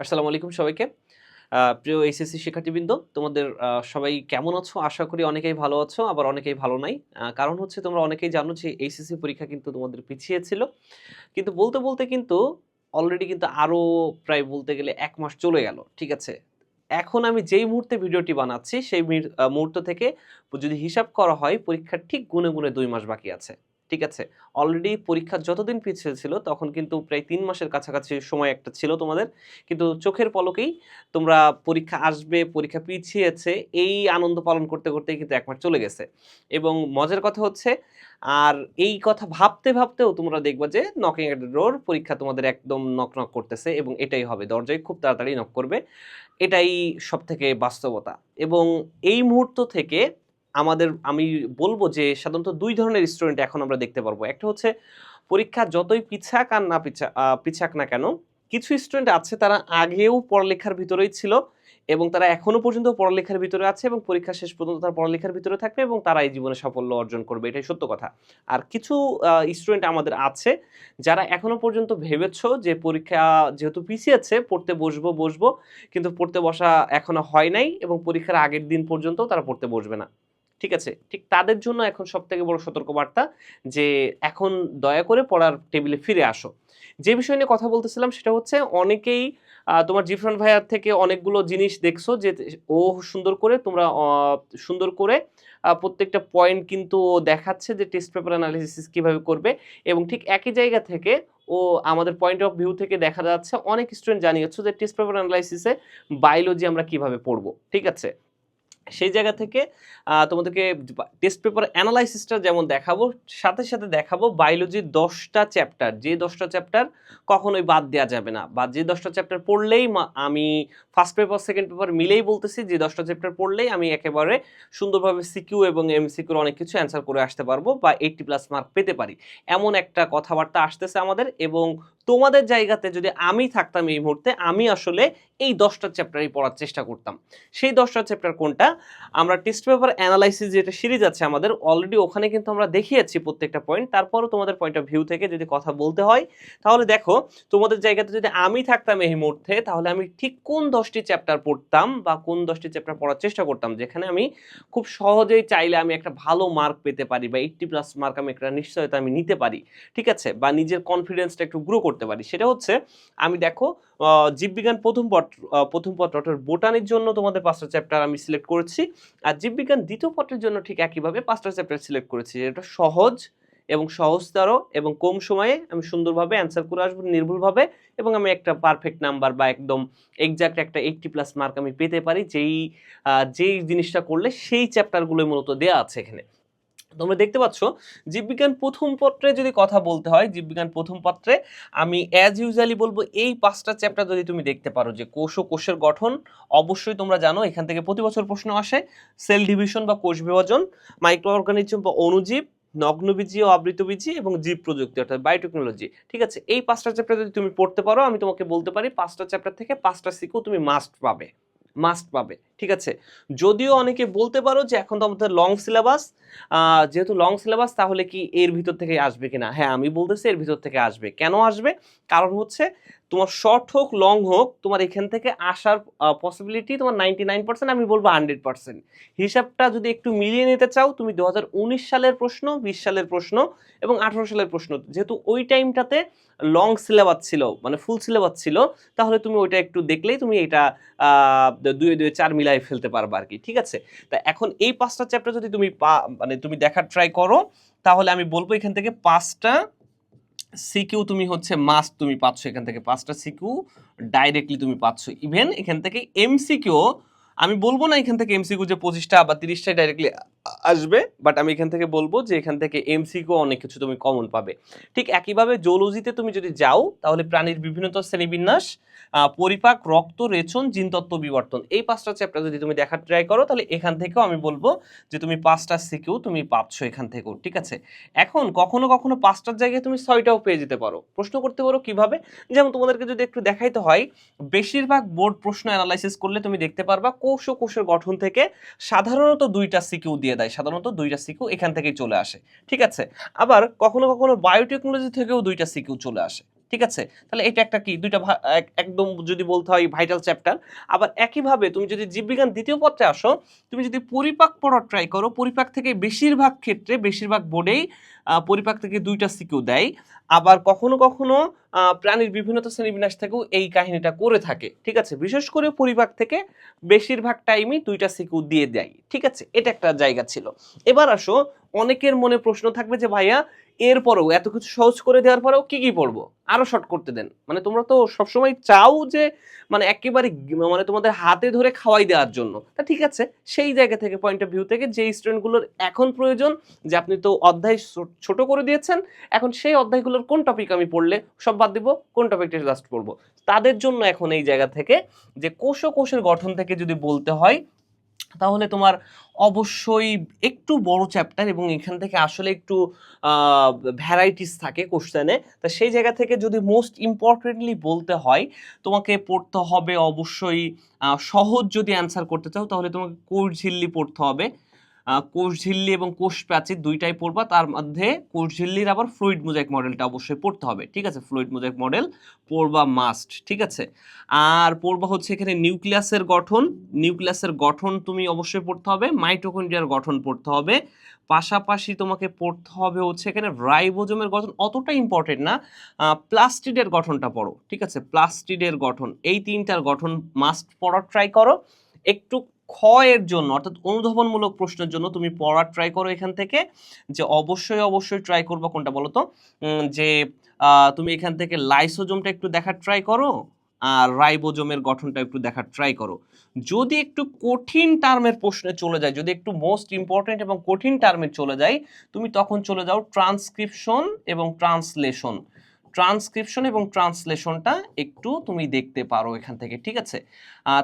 আসসালামু আলাইকুম সবাইকে। প্রিয় এইচএসসি শিক্ষার্থীবৃন্দ, তোমাদের সবাই কেমন আছো? আশা করি অনেকেই ভালো আছো, আবার অনেকেই ভালো নাই। কারণ হচ্ছে তোমরা অনেকেই জানো যে এইচএসসি পরীক্ষা কিন্তু তোমাদের পিছিয়ে ছিল। কিন্তু বলতে কিন্তু অলরেডি কিন্তু আরো প্রায় বলতে গেলে ১ মাস চলে গেল। ঠিক আছে? এখন আমি যেই মুহূর্তে ভিডিওটি বানাচ্ছি সেই মুহূর্ত থেকে যদি হিসাব করা হয় পরীক্ষার ঠিক গুনে ২ মাস বাকি আছে। ঠিক আছে? অলরেডি পরীক্ষা যতদিন পিছিয়ে ছিল তখন কিন্তু প্রায় ৩ মাসের কাছাকাছি সময় একটা ছিল তোমাদের। কিন্তু চোখের পলকেই তোমরা পরীক্ষা আসবে, পরীক্ষা পিছিয়েছে এই আনন্দ পালন করতেই কিন্তু ১ মাস চলে গেছে। এবং মজার কথা হচ্ছে আর এই কথা ভাবতেও তোমরা দেখবা যে নকিং এট দ্য ডোর পরীক্ষা তোমাদের একদম নক করতেছে এবং এটাই হবে। দরজায় খুব তাড়াতাড়ি নক করবে। এটাই সবথেকে বাস্তবতা। এবং এই মুহূর্ত থেকে আমি বলব যে সাধারণত ২ ধরনের স্টুডেন্ট এখন আমরা দেখতে পারবো। একটা হচ্ছে পরীক্ষা যতই পিছাক আর না পিছাক না কেন, কিছু স্টুডেন্ট আছে তারা আগেও পড়ালেখার ভিতরেই ছিল এবং তারা এখনো পর্যন্ত পড়ালেখার ভিতরে আছে এবং পরীক্ষা শেষ পর্যন্ত তারা পড়ালেখার ভিতরে থাকবে এবং তারা এই জীবনে সাফল্য অর্জন করবে। এটাই সত্য কথা। আর কিছু স্টুডেন্ট আমাদের আছে যারা এখনো পর্যন্ত ভেবেছো যে পরীক্ষা যেহেতু পিছিয়েছে পড়তে বসবো কিন্তু পড়তে বসা এখনো হয় নাই এবং পরীক্ষার আগের দিন পর্যন্ত তারা পড়তে বসবে না। ঠিক আছে? ঠিক তাদের জন্য এখন সবথেকে বড় সতর্কবার্তা যে এখন দয়া করে পড়ার টেবিলে ফিরে আসো। যে বিষয় নিয়ে কথা বলতেছিলাম সেটা হচ্ছে অনেকেই তোমার জিফরান ভাইয়ার থেকে অনেকগুলো জিনিস দেখছো যে ও সুন্দর করে তোমরা সুন্দর করে প্রত্যেকটা পয়েন্ট কিন্তু ও দেখাচ্ছে যে টেস্ট পেপার অ্যানালিসিস কিভাবে করবে এবং ঠিক একই জায়গা থেকে ও আমাদের পয়েন্ট অফ ভিউ থেকে দেখা যাচ্ছে অনেক স্টুডেন্ট জানিয়েছো যে টেস্ট পেপার অ্যানালাইসিসে বায়োলজি আমরা কিভাবে পড়বো। ঠিক আছে? সেই জায়গা থেকে তোমাদেরকে টেস্ট পেপার অ্যানালাইসিসটা যেমন দেখাবো, সাথে দেখাবো বায়োলজির ১০ টা চ্যাপ্টার। যে ১০ টা চ্যাপ্টার কখনোই বাদ দেয়া যাবে না। বা যে ১০ টা চ্যাপ্টার পড়লেই আমি ফার্স্ট পেপার, সেকেন্ড পেপার মিলেই বলতেছি যে ১০ টা চ্যাপ্টার পড়লেই আমি একেবারে সুন্দরভাবে সিকিউ এবং এমসিকিউর অনেক কিছু অ্যান্সার করে আসতে পারবো বা 80+ মার্ক পেতে পারি। এমন একটা কথাবার্তা আসতেছে আমাদের এবং তোমাদের জায়গাতে যদি আমি থাকতাম এই মুহূর্তে, আমি আসলে এই ১০ টা চ্যাপ্টারই পড়ার চেষ্টা করতাম। সেই ১০ টা চ্যাপ্টার কোনটা? আমরা টেস্ট পেপার অ্যানালাইসিস যেটা সিরিজ আছে আমাদের অলরেডি ওখানে কিন্তু আমরা দেখিয়েছি প্রত্যেকটা পয়েন্ট। তারপরও তোমাদের পয়েন্ট অফ ভিউ থেকে যদি কথা বলতে হয় তাহলে দেখো তোমাদের জায়গাতে যদি আমি থাকতাম এই মুহূর্তে তাহলে আমি ঠিক কোন ১০টি চ্যাপ্টার পড়তাম বা কোন ১০টি চ্যাপ্টার পড়ার চেষ্টা করতাম যেখানে আমি খুব সহজেই চাইলে আমি একটা ভালো মার্ক পেতে পারি বা 80+ মার্ক আমি একটা নিশ্চয়তা আমি নিতে পারি। ঠিক আছে? বা নিজের কনফিডেন্সটা একটু গ্রো করতে পারি। সেটা হচ্ছে আমি দেখো জীববিজ্ঞান প্রথম পত্র অর্থাৎ বোটানির জন্য তোমাদের ৫টা চ্যাপ্টার আমি সিলেক্ট করেছি। আর জীববিজ্ঞান দ্বিতীয় পত্রের জন্য ঠিক একইভাবে ৫টা চ্যাপ্টার সিলেক্ট করেছি। এটা সহজ এবং সহজতর এবং কম সময়ে আমি সুন্দরভাবে অ্যান্সার করে আসবো নির্ভুলভাবে এবং আমি একটা পারফেক্ট নাম্বার বা একদম এক্সাক্ট একটা 80+ মার্ক আমি পেতে পারি যেই জিনিসটা করলে সেই চ্যাপ্টারগুলোই মূলত দেয়া আছে এখানে। তোমরা দেখতে পাচ্ছ জীববিজ্ঞান প্রথম পত্রে যদি কথা বলতে হয় জীববিজ্ঞান প্রথম পত্রে আমি অ্যাজ ইউজুয়ালি বলবো এই ৫টা চ্যাপ্টার যদি তুমি দেখতে পারো যে কোষ ও কোষের গঠন অবশ্যই তোমরা জানো এখান থেকে প্রতি বছর প্রশ্ন আসে। সেল ডিভিশন বা কোষ বিভাজন, মাইক্রো অর্গানিজম বা অণুজীব, নগ্নবীজি ও আবৃতবীজি এবং জীব প্রযুক্তি অর্থাৎ বায়োটেকনোলজি। ঠিক আছে? এই ৫টা চ্যাপ্টার যদি তুমি পড়তে পারো আমি তোমাকে বলতে পারি ৫টা চ্যাপ্টার থেকে ৫টা সিকিউ তুমি মাস্ট পাবে। ঠিক আছে? যদিও অনেকে বলতে পারো যে এখন তো আমাদের লং সিলেবাস, যেহেতু লং সিলেবাস তাহলে কি এর ভিতর থেকে আসবে কিনা? হ্যাঁ, আমি বলতেছি এর ভিতর থেকে আসবে। কেন আসবে? কারণ হচ্ছে তোমার শর্ট হোক, লং হোক, তোমার এখান থেকে আসার পসিবিলিটি তোমার 99% আমি বলব 100%। হিসাবটা যদি একটু মিলিয়ে নিতে চাও তুমি 2019 সালের প্রশ্ন, 20 সালের প্রশ্ন এবং 18 সালের প্রশ্ন যেহেতু ওই টাইমটাতে লং সিলেবাস ছিল মানে ফুল সিলেবাস ছিল তাহলে তুমি ওইটা একটু দেখলেই তুমি এটা ২ ৪ মিলাই ফেলতে পারবা আরকি। ঠিক আছে? তা এখন এই ৫টা চ্যাপ্টার যদি তুমি মানে তুমি দেখার ট্রাই করো তাহলে আমি বলবো এখান থেকে ৫টা সিকিউ তুমি হচ্ছে মাস্ট তুমি পাচ্ছ এখান থেকে ৫টা সিকিউ ডাইরেক্টলি তুমি পাচ্ছ। ইভেন এখান থেকে এমসিকিউ আমি বলবো না এখান থেকে এমসিকিউ যে ২৫টা বা ৩০টা ডাইরেক্টলি আসবে, বাট আমি এখান থেকে বলবো যে এখান থেকে এমসিকিউ অনেক কিছু তুমি কমন পাবে। ঠিক একইভাবে জুলজিতে তুমি যদি যাও তাহলে প্রাণীর বিভিন্ন শ্রেণীবিন্যাস, পরিপাক, রক্ত, রেচন, জিনতত্ত্ব, বিবর্তন এই ৫টা চ্যাপ্টার যদি তুমি দেখার ট্রাই করো তাহলে এখান থেকেও আমি বলবো যে তুমি ৫টা সিকিউ তুমি পাচ্ছ এখান থেকেও। ঠিক আছে? এখন কখনো ৫টার জায়গায় তুমি ৬টাও পেয়ে যেতে পারো। প্রশ্ন করতে পারো কিভাবে? যেমন তোমাদেরকে যদি একটু দেখাইতে হয় বেশিরভাগ বোর্ড প্রশ্ন অ্যানালাইসিস করলে তুমি দেখতে পারবা কোষ ও কোষের গঠন থেকে সাধারণত ২টা সিকিউ দিয়ে দেয়। সাধারণত ২টা সিকিউ এখান থেকেই চলে আসে। ঠিক আছে? আবার কখনো বায়োটেকনোলজি থেকেও ২টা সিকিউ চলে আসে। ঠিক আছে, তাহলে এটা একটা কি দুইটা একদম যদি বলতে হয় ভাইটাল চ্যাপ্টার। আবার একইভাবে তুমি যদি জীববিজ্ঞান দ্বিতীয় পত্রে আসো, তুমি যদি পরিপাক পড়ার ট্রাই করো, পরিপাক থেকে বেশিরভাগ ক্ষেত্রে বেশিরভাগ বোর্ডেই পরিপাক থেকে 2টা সিকিউ দেয়। আবার কখনো কখনো প্রাণীর বিভিন্নতা শ্রেণীবিন্যাস থেকেও এই কাহিনীটা করে থাকে। ঠিক আছে, বিশেষ করে পরিপাক থেকে বেশিরভাগ টাইমই 2টা সিকিউ দিয়ে দেয়। ঠিক আছে, এটা একটা জায়গা ছিল। এবার আসো, অনেকের মনে প্রশ্ন থাকবে যে ভাইয়া এরপরেও এত কিছু সহজ করে দেওয়ার পরেও কি কি পড়বো, আরো শর্ট করতে দেন। মানে তোমরা তো সবসময় চাও যে মানে একেবারে মানে তোমাদের হাতে ধরে খাওয়াই দেওয়ার জন্য। তা ঠিক আছে, সেই জায়গা থেকে পয়েন্ট অফ ভিউ থেকে যে স্টুডেন্টগুলোর এখন প্রয়োজন যে আপনি তো অধ্যায় ছোট করে দিয়েছেন, এখন সেই অধ্যায়গুলোর কোন টপিক আমি পড়লে সব বাদ দিব, কোন টপিকটা লাস্ট পড়বো, তাদের জন্য এখন এই জায়গা থেকে যে কোষ ও কোষের গঠন থেকে যদি বলতে হয়, তাহলে তোমার অবশ্যই একটু বড় চ্যাপ্টার এবং এখান থেকে আসলে একটু ভ্যারাইটিস থাকে কোশ্চেনে। তা সেই জায়গা থেকে যদি মোস্ট ইম্পর্টেন্টলি বলতে হয়, তোমাকে পড়তে হবে অবশ্যই সহজ যদি অ্যান্সার করতে চাও তাহলে তোমাকে কোষ ঝিল্লি পড়তে হবে। কোষ ঝিল্লি এবং কোষ প্রাচীর দুইটাই পড়বা, তার মধ্যে কোষ ঝিল্লির আবার ফ্লুইড মোজাইক মডেলটা অবশ্যই পড়তে হবে। ঠিক আছে, ফ্লুইড মোজাইক মডেল পড়বা মাস্ট। ঠিক আছে, আর পড়বা হচ্ছে এখানে নিউক্লিয়াসের গঠন, নিউক্লিয়াসের গঠন তুমি অবশ্যই পড়তে হবে, মাইটোকন্ড্রিয়ার গঠন পড়তে হবে, পাশাপাশি তোমাকে পড়তে হবে হচ্ছে এখানে রাইবোজোমের গঠন, অতটা ইম্পর্টেন্ট না, প্লাস্টিডের গঠনটা পড়ো। ঠিক আছে, প্লাস্টিডের গঠন, এই তিনটার গঠন মাস্ট পড়ার ট্রাই করো। একটু খ এর জন্য অর্থাৎ অনুধাবনমূলক প্রশ্নের জন্য তুমি পড়ার ট্রাই করো এখান থেকে, যে অবশ্যই অবশ্যই ট্রাই করবা কোনটা বলো তো, যে তুমি এখান থেকে লাইসোজোমটা একটু দেখার ট্রাই করো আর রাইবোজোমের গঠনটা একটু দেখার ট্রাই করো। যদি একটু কঠিন টার্মের প্রশ্নে চলে যায়, যদি একটু মোস্ট ইম্পর্টেন্ট এবং কঠিন টার্মে চলে যায়, তুমি তখন চলে যাও ট্রান্সক্রিপশন এবং ট্রান্সলেশন, ট্রান্সক্রিপশন এবং ট্রান্সলেশনটা একটু তুমি দেখতে পারো এখান থেকে। ঠিক আছে,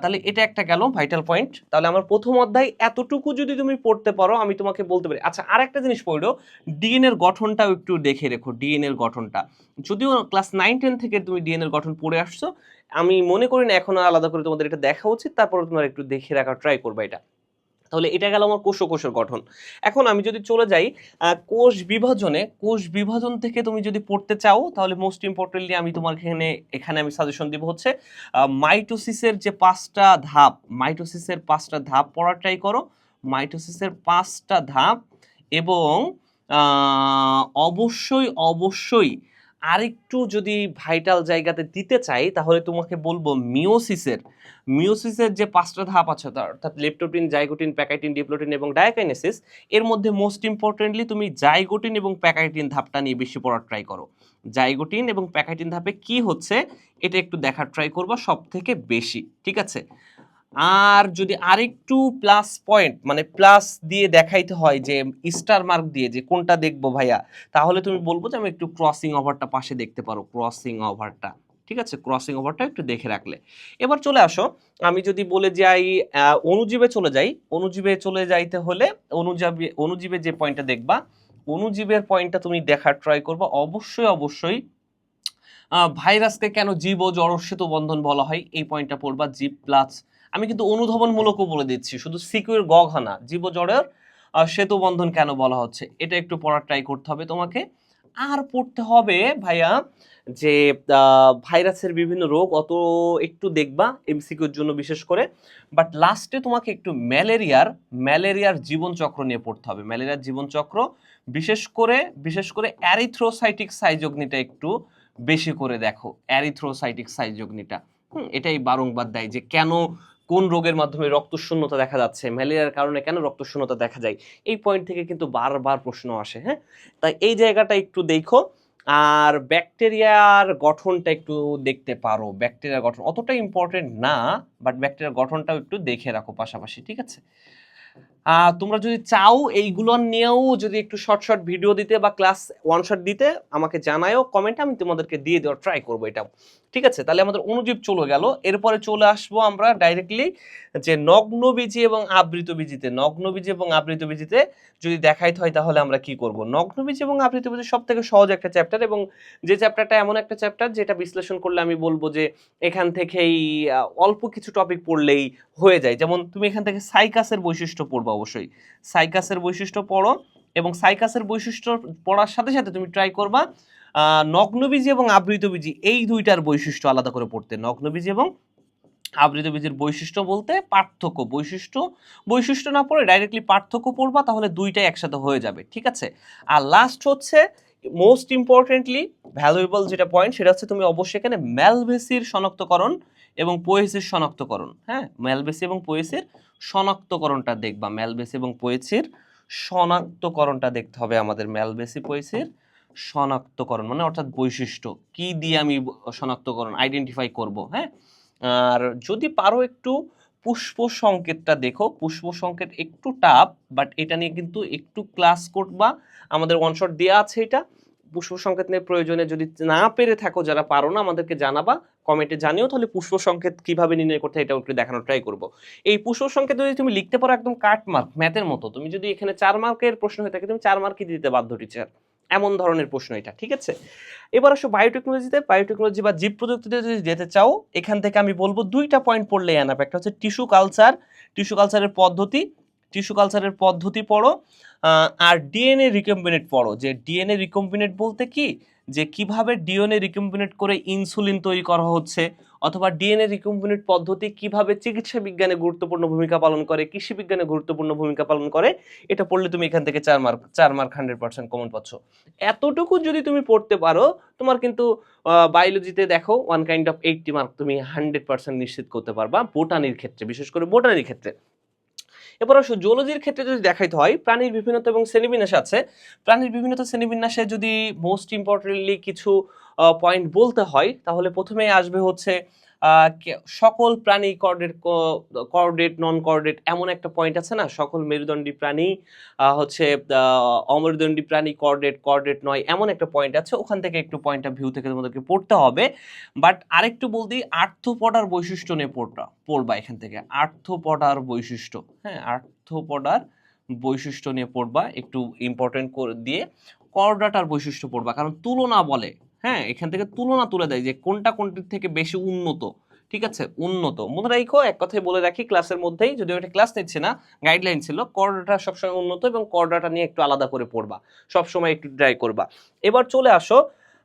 তাহলে এটা একটা গেল ভাইটাল পয়েন্ট। তাহলে আমার প্রথম অধ্যায় এতটুকু যদি তুমি পড়তে পারো, আমি তোমাকে বলতে পারি। আচ্ছা, আর একটা জিনিস পড়ো, ডিএনএ এর গঠনটাও একটু দেখে রেখো, ডিএনএ এর গঠনটা। যদিও ক্লাস 9-10 থেকে তুমি ডিএনএ এর গঠন পড়ে আসছো, আমি মনে করি না এখন আলাদা করে তোমাদের এটা দেখা উচিত, তারপরে তোমার একটু দেখে রাখার ট্রাই করবে এটা। তাহলে এটা গেল আমার কোষ ও কোষের গঠন। এখন আমি যদি চলে যাই কোষ বিভাজনে, কোষ বিভাজন থেকে তুমি যদি পড়তে চাও তাহলে মোস্ট ইম্পর্টেন্টলি আমি তোমার এখানে আমি সাজেশন দিব হচ্ছে মাইটোসিসের যে 5টা ধাপ, মাইটোসিসের 5টা ধাপ পড়ার ট্রাই করো, মাইটোসিসের 5টা ধাপ। এবং অবশ্যই অবশ্যই আরেকটু যদি ভাইটাল জায়গাতে দিতে চাই তাহলে তোমাকে বলবো মিওসিসের, মিওসিসের যে 5টা ধাপ আছে অর্থাৎ লেপ্টোটিন, জাইগোটিন, প্যাকাইটিন, ডিপ্লোটিন এবং ডায়াকাইনেসিস, এর মধ্যে মোস্ট ইম্পর্টেন্টলি তুমি জাইগোটিন এবং প্যাকাইটিন ধাপটা নিয়ে বেশি পড়ার ট্রাই করো। জাইগোটিন এবং প্যাকাইটিন ধাপে কি হচ্ছে এটা একটু দেখার ট্রাই করবা সব থেকে বেশি। ঠিক আছে, আর যদি আরেকটু প্লাস পয়েন্ট মানে প্লাস দিয়ে দেখাইতে হয় যে স্টার মার্ক দিয়ে যে কোনটা দেখবো ভাইয়া, তাহলে তুমি বলবো যে আমি একটু ক্রসিং ওভারটা পাশে দেখতে পারো, ক্রসিং ওভারটা। ঠিক আছে, ক্রসিং ওভারটা একটু দেখে রাখলে। এবার চলে আসো, আমি যদি বলে যাই অণুজীবে চলে যাই, অণুজীবে চলে যাইতে হলে অণুজীবে যে পয়েন্টটা দেখবা, অণুজীবের পয়েন্টটা তুমি দেখার ট্রাই করবা। অবশ্যই অবশ্যই ভাইরাসকে কেন জীব ও জড় সেতু বন্ধন বলা হয় এই পয়েন্টটা পড়বা। জীব প্লাস, আমি কিন্তু অনুধাবনমূলকও বলে দিচ্ছি, শুধু সিকিউর গঘানা, জীব ও জড়ের সেতু বন্ধন কেন বলা হচ্ছে এটা একটু পড়ার ট্রাই করতে হবে তোমাকে। আর পড়তে হবে ভাইয়া যে ভাইরাসের বিভিন্ন রোগ, অত একটু দেখবা এমসিকিউর জন্য বিশেষ করে। বাট লাস্টে তোমাকে একটু ম্যালেরিয়ার জীবনচক্র নিয়ে পড়তে হবে, ম্যালেরিয়ার জীবনচক্র, বিশেষ করে অ্যারিথ্রোসাইটিক সাইজোগনিটা একটু বেশি করে দেখো, অ্যারিথ্রোসাইটিক সাইজোগনিটা। এটাই বারংবার দেয় যে কেন কোন রোগের মাধ্যমে রক্তশূন্যতা দেখা যাচ্ছে, ম্যালেরিয়ার কারণে কেন রক্তশূন্যতা দেখা যায়, এই পয়েন্ট থেকে কিন্তু বারবার প্রশ্ন আসে। হ্যাঁ, তাই এই জায়গাটা একটু দেখো। আর ব্যাকটেরিয়ার গঠনটা একটু দেখতে পারো, ব্যাকটেরিয়ার গঠন অতটা ইম্পর্টেন্ট না, বাট ব্যাকটেরিয়ার গঠনটাও একটু দেখে রাখো পাশাপাশি। ঠিক আছে, তোমরা যদি চাও এইগুলো নিয়েও যদি একটু শর্ট শর্ট ভিডিও দিতে বা ক্লাস ওয়ান শট দিতে আমাকে জানায়ও কমেন্টে, আমি তোমাদেরকে দিয়ে দেওয়ার ট্রাই করবো এটাও। ঠিক আছে, তাহলে আমাদের অণুজীব চলে গেল। এরপরে চলে আসবো আমরা ডাইরেক্টলি যে নগ্নবীজি এবং আবৃতবীজিতে, নগ্নবীজি এবং আবৃতবীজিতে যদি দেখাইতে হয় তাহলে আমরা কি করব। নগ্নবীজি এবং আবৃতবীজি সব থেকে সহজ একটা চ্যাপ্টার, এবং যে চ্যাপ্টারটা এমন একটা চ্যাপ্টার যেটা বিশ্লেষণ করলে আমি বলবো যে এখান থেকেই অল্প কিছু টপিক পড়লেই হয়ে যায়। যেমন তুমি এখান থেকে সাইকাসের বৈশিষ্ট্য পড়বা, অবশ্যই সাইকাসের বৈশিষ্ট্য পড়ো, এবং সাইকাসের বৈশিষ্ট্য পড়ার সাথে সাথে তুমি ট্রাই করবা নগ্নবীজি এবং আবৃতবীজি এই দুইটার বৈশিষ্ট্য আলাদা করে পড়তে। নগ্নবীজি এবং আবৃতবীজের বৈশিষ্ট্য বলতে পার্থক্য, বৈশিষ্ট্য না পড়ে ডাইরেক্টলি পার্থক্য পড়বা, তাহলে দুইটাই একসাথে হয়ে যাবে, ঠিক আছে। আর লাস্ট হচ্ছে মোস্ট ইম্পর্টেন্টলি ভ্যালুয়েবল যেটা পয়েন্ট, সেটা হচ্ছে তুমি অবশ্যই এখানে ম্যালভেসির শনাক্তকরণ এবং পোয়েসির শনাক্তকরণ, হ্যাঁ, ম্যালভেসি এবং পোয়েসির শনাক্তকরণটা দেখবা। ম্যালভেসি এবং পোয়েসির শনাক্তকরণটা দেখতে হবে আমাদের। ম্যালভেসি পোয়েসির শনাক্তকরণ মানে অর্থাৎ বৈশিষ্ট্য কি দিয়ে আমি শনাক্তকরণ আইডেন্টিফাই করব, হ্যাঁ। আর যদি পারো একটু পুষ্প সংকেতটা দেখো। পুষ্প সংকেত একটু টাফ, বাট এটা নিয়ে কিন্তু একটু ক্লাস করবা, আমাদের ওয়ান শট দেওয়া আছে এটা। পুষ্প সংকেত নিয়ে প্রয়োজনে যদি না পেরে থাকো, যারা পারো না আমাদেরকে জানাবা, কমেন্টে জানিও, তাহলে পুষ্প সংকেত কিভাবে নির্ণয় করতে এটা একটু দেখানোর ট্রাই করবো। এই পুষ্প সংকেত যদি তুমি লিখতে পারো একদম কাট মার্ক ম্যাথের মতো, তুমি যদি এখানে 4 মার্কের প্রশ্ন হয়ে থাকে, তুমি 4 মার্কই দিতে বাধ্য টিচার, এমন ধরনের প্রশ্ন এটা, ঠিক আছে। এবার আসো বায়োটেকনোলজিতে। বায়োটেকনোলজি বা জীব প্রযুক্তিতে যদি যেতে চাও, এখান থেকে আমি বলবো দুইটা পয়েন্ট পড়লে এনাফ। একটা হচ্ছে টিস্যু কালচার, টিস্যু কালচারের পদ্ধতি পড়ো, আর ডিএনএ রিকম্বিনেট পড়ো। যে ডিএনএ রিকম্বিনেট বলতে কি, যে কিভাবে ডিএনএ রিকম্বিনেট করে ইনসুলিন তৈরি করা হচ্ছে, অথবা ডিএনএ রিকম্বিনেট পদ্ধতি কিভাবে চিকিৎসা বিজ্ঞানে গুরুত্বপূর্ণ ভূমিকা পালন করে, কৃষি বিজ্ঞানে গুরুত্বপূর্ণ ভূমিকা পালন করে, এটা পড়লে তুমি এখান থেকে 4 মার্ক 100% কমন পাচ্ছ। এতটুকু যদি তুমি পড়তে পারো, তোমার কিন্তু বায়োলজিতে দেখো 1 kind of 80 মার্ক তুমি 100% নিশ্চিত করতে পারবা, বোটানির ক্ষেত্রে, বিশেষ করে বোটানির ক্ষেত্রে। এবার অবশ্য জুলজির ক্ষেত্রে যদি দেখাইতে হয়, প্রাণীর বিভিন্নতা এবং শ্রেণীবিন্যাস আছে। প্রাণীর বিভিন্নতা শ্রেণীবিন্যাসে যদি মোস্ট ইম্পর্টেন্টলি কিছু পয়েন্ট বলতে হয়, তাহলে প্রথমেই আসবে হচ্ছে সকল প্রাণী কর্ডেট নন কর্ডেট, এমন একটা পয়েন্ট আছে না, সকল মেরুদণ্ডী প্রাণী হচ্ছে অমেরুদণ্ডী প্রাণী কর্ডেট নয়, এমন একটা পয়েন্ট আছে। ওখান থেকে একটু পয়েন্টটা ভিউ থেকে তোমাদেরকে পড়তে হবে। বাট আরেকটু বলতে, আর্থ্রোপডার বৈশিষ্ট্য নিয়ে পড়বা এখান থেকে। আর্থ্রোপডার বৈশিষ্ট্য, হ্যাঁ, আর্থ্রোপডার বৈশিষ্ট্য নিয়ে পড়বা একটু ইম্পর্টেন্ট করে দিয়ে। কর্ডাটার বৈশিষ্ট্য পড়বা, কারণ তুলনা বলে, হ্যাঁ, এখান থেকে তুলনা তুলে দেয় যে কোনটা কোনটির থেকে বেশি উন্নত, ঠিক আছে, উন্নত। মনে রাখো, এক কথায় বলে রাখি ক্লাসের মধ্যেই, যদিও এটা ক্লাস নিচ্ছে না, গাইডলাইন ছিল, কর্ডাটা সবসময় উন্নত, এবং কর্ডাটা নিয়ে একটু আলাদা করে পড়বা, সবসময় একটু ট্রাই করবা। এবার চলে আসো,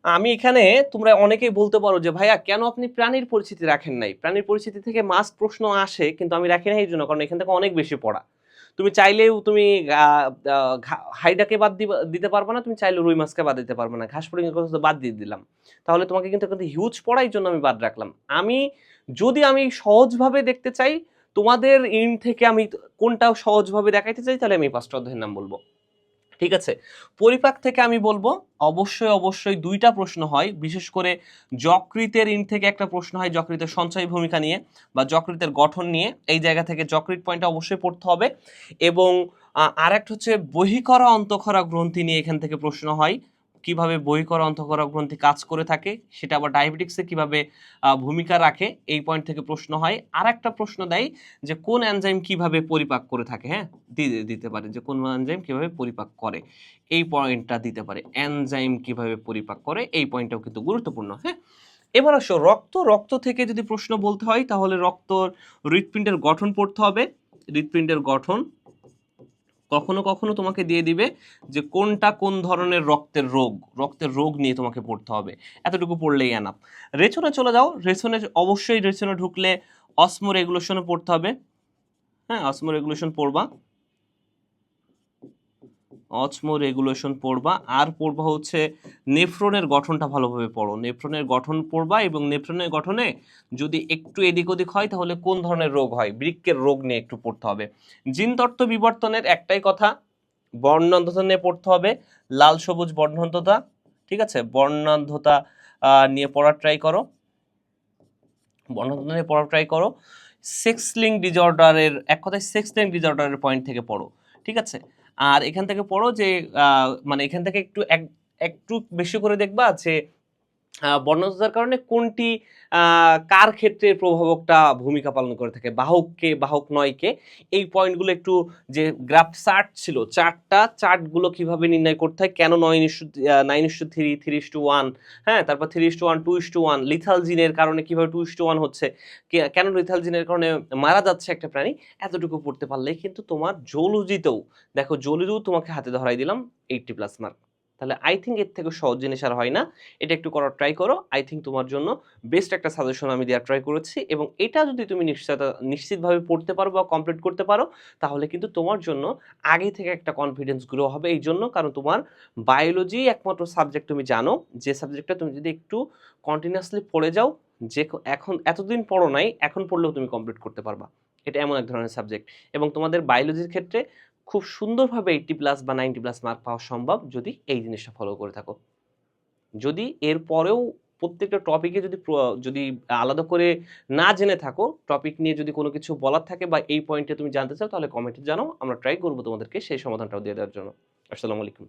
আমি এখানে, তোমরা অনেকেই বলতে পারো যে ভাইয়া কেন আপনি প্রাণীর পরিচিতি রাখেন নাই। প্রাণীর পরিচিতি থেকে মাস্ট প্রশ্ন আসে, কিন্তু আমি রাখি না এই জন্য, কারণ এখান থেকে অনেক বেশি পড়া। তুমি চাইলেও তুমি হাইডাকে বাদ দিতে পারবে না, তুমি চাইলে রুই মাছকে বাদ দিতে পারবে না, ঘাস ফড়িংয়ের কথা তো বাদ দিয়ে দিলাম, তাহলে তোমাকে কিন্তু হিউজ পড়ার জন্য আমি বাদ রাখলাম। যদি আমি সহজভাবে দেখতে চাই, তোমাদের ইন থেকে আমি কোনটা সহজভাবে দেখাইতে চাই, তাহলে আমি 5টা অধ্যায়ের নাম বলবো, ঠিক আছে। পরিপাক থেকে আমি বলবো অবশ্যই 2টা প্রশ্ন হয়, বিশেষ করে যকৃতের ইন থেকে একটা প্রশ্ন হয়, যকৃতের সঞ্চয়ী ভূমিকা নিয়ে বা যকৃতের গঠন নিয়ে, এই জায়গা থেকে যকৃৎ পয়েন্টটা অবশ্যই পড়তে হবে। এবং আরেকটা হচ্ছে বহিঃকরা অন্তঃক্ষরা গ্রন্থি নিয়ে এখান থেকে প্রশ্ন হয়, কিভাবে বহিঃকরা অন্তঃক্ষরা গ্রন্থি কাজ করে থাকে, সেটা আবার ডায়াবেটিক্সে কিভাবে ভূমিকা রাখে, এই পয়েন্ট থেকে প্রশ্ন হয়। আর একটা প্রশ্ন দেয় যে কোন এনজাইম কিভাবে পরিপাক করে থাকে, হ্যাঁ, দিতে পারে যে কোন এনজাইম কিভাবে পরিপাক করে, এই পয়েন্টটা দিতে পারে। এনজাইম কিভাবে পরিপাক করে, এই পয়েন্টটাও কিন্তু গুরুত্বপূর্ণ, হ্যাঁ। এবার আসো রক্ত থেকে যদি প্রশ্ন বলতে হয়, তাহলে হৃৎপিণ্ডের গঠন পড়তে হবে। হৃৎপিণ্ডের গঠন কখনো কখনো তোমাকে দিয়ে দিবে যে কোনটা কোন ধরনের রক্তের রোগ নিয়ে তোমাকে পড়তে হবে, এতটুকু পড়লেই এনাফ। রেচনে চলে যাও। অবশ্যই রেচনে ঢুকলে অসমো রেগুলেশনে পড়তে হবে, হ্যাঁ, অসমো রেগুলেশন পড়বা, আর পড়বা হচ্ছে নেফ্রনের গঠনটা ভালোভাবে পড়ো। নেফ্রনের গঠন পড়বা, এবং নেফ্রনের গঠনে যদি একটু এদিক ওদিক হয়, তাহলে কোন ধরনের রোগ হয়, বৃক্কের রোগ নিয়ে একটু পড়তে হবে। জিনতত্ত্ব বিবর্তনের একটাই কথা, বর্ণান্ধতা নিয়ে পড়তে হবে, লাল সবুজ বর্ণান্ধতা, ঠিক আছে, বর্ণান্ধতা নিয়ে পড়ার ট্রাই করো। সেক্স লিঙ্ক ডিসঅর্ডারের, এক কথায় সেক্স লিঙ্ক ডিসঅর্ডারের পয়েন্ট থেকে পড়ো, ঠিক আছে। আর এখান থেকে পড়ো যে মানে এখান থেকে একটু বেশি করে দেখবা যে বর্ণান্ধতার কারণে কোনটি কার ক্ষেত্রে প্রভাবকটা ভূমিকা পালন করে থাকে, বাহক নয় কে, এই পয়েন্টগুলো একটু, যে গ্রাফ চার্ট ছিল, চার্টগুলো কিভাবে নির্ণয় করতে হয়, কেন 9:3 3:1, হ্যাঁ, তারপর 3:1 2:1, লিথাল জিনের কারণে কিভাবে 2:1 হচ্ছে, কেন লিথাল জিনের কারণে মারা যাচ্ছে একটা প্রাণী, এতটুকু পড়তে পারলেই কিন্তু তোমার জুলজিতেও, দেখো জুলজিতেও তোমাকে হাতে ধরাই দিলাম 80+ মার্ক। তাহলে আই থিংক এর থেকে সহজ জিনিস আর হয় না। এটা একটু করার ট্রাই করো। আই থিংক তোমার জন্য বেস্ট একটা সাজেশন আমি দেওয়ার ট্রাই করেছি এবং এটা যদি তুমি নিশ্চিতভাবে পড়তে পারো বা কমপ্লিট করতে পারো, তাহলে কিন্তু তোমার জন্য আগে থেকে একটা কনফিডেন্স গ্রো হবে এইজন্য কারণ তোমার বায়োলজি একমাত্র সাবজেক্ট তুমি জানো, যে সাবজেক্টটা তুমি যদি একটু কন্টিনিউয়াসলি পড়ে যাও, যে এখন এতদিন পড়ো নাই, এখন পড়লেও তুমি কমপ্লিট করতে পারবা। এটা এমন এক ধরনের সাবজেক্ট এবং তোমাদের বায়োলজির ক্ষেত্রে খুব সুন্দরভাবে 80+ বা 90+ মার্ক পাওয়া সম্ভব যদি এই জিনিসটা ফলো করে থাকো। যদি এরপরেও প্রত্যেকটা টপিকে যদি আলাদা করে না জেনে থাকো, টপিক নিয়ে যদি কোনো কিছু বলার থাকে বা এই পয়েন্টে তুমি জানতে চাও তাহলে কমেন্টে জানাও। আমরা ট্রাই করব তোমাদেরকে সেই সমাধানটাও দিয়ে দেওয়ার জন্য। আসসালামু আলাইকুম।